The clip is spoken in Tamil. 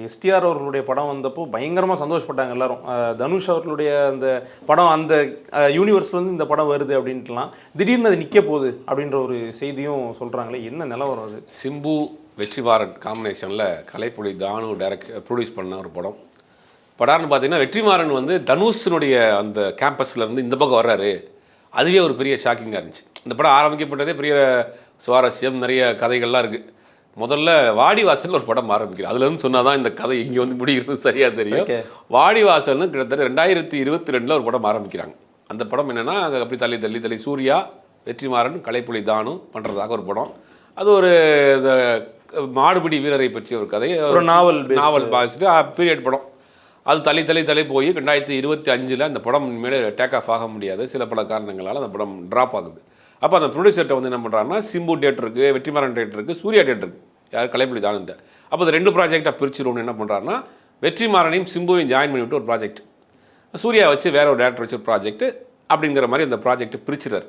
எஸ்டிஆர் அவர்களுடைய படம் வந்தப்போ பயங்கரமாக சந்தோஷப்பட்டாங்க எல்லாரும். தனுஷ் அவர்களுடைய அந்த படம் அந்த யூனிவர்ஸ்லேருந்து இந்த படம் வருது அப்படின்ட்டுலாம் திடீர்னு அது நிற்க போகுது அப்படின்ற ஒரு செய்தியும் சொல்கிறாங்களே, என்ன நிலவரம் அது? சிம்பு வெற்றிமாறன் காம்பினேஷனில் கலைப்புலி தானு ப்ரொடியூஸ் பண்ண ஒரு படம். படார்னு பார்த்தீங்கன்னா வெற்றிமாறன் வந்து தனுஷினுடைய அந்த கேம்பஸ்லேருந்து இந்த பக்கம் வர்றாரு. அதுவே ஒரு பெரிய ஷாக்கிங்காக இருந்துச்சு. இந்த படம் ஆரம்பிக்கப்பட்டதே பெரிய சுவாரஸ்யம், நிறைய கதைகள்லாம் இருக்குது. முதல்ல வாடிவாசல் ஒரு படம் ஆரம்பிக்கிறது, அதுலேருந்து சொன்னால் தான் இந்த கதை இங்கே வந்து முடிகிறது சரியாக தெரியும். வாடிவாசல்னு கிட்டத்தட்ட 2022 ஒரு படம் ஆரம்பிக்கிறாங்க. அந்த படம் என்னென்னா அப்படி தள்ளி தள்ளி தள்ளி சூர்யா, வெற்றிமாறன், கலைப்புலி தானு பண்ணுறதாக ஒரு படம். அது ஒரு மாடுபிடி வீரரை பற்றிய ஒரு கதை, ஒரு நாவல் பாசிட்டு பீரியட் படம். அது தள்ளி தள்ளி தள்ளி போய் 2025 அந்த படம் இனிமேல் டேக் ஆஃப் ஆக முடியாது, சில பல காரணங்களால் அந்த படம் ட்ராப் ஆகுது. அப்போ அந்த ப்ரொடியூசர்கிட்ட வந்து என்ன பண்ணுறாங்கன்னா, சிம்பு டேட் இருக்குது, வெற்றிமாறன் டேட் இருக்குது, சூர்யா டேட் இருக்குது, யார் கலைப்புலி தானுன்ட்டு. அப்போ அது 2 ப்ராஜெக்டாக பிரிச்சிருவோம்னு என்ன பண்ணுறாருன்னா, வெற்றிமாறனையும் சிம்புவையும் ஜாயின் பண்ணிவிட்டு ஒரு ப்ராஜெக்ட், சூர்யா வச்சு வேற ஒரு டேரக்டர் வச்சு ஒரு ப்ராஜெக்ட் அப்படிங்கிற மாதிரி அந்த ப்ராஜெக்ட் பிரிச்சுறாரு.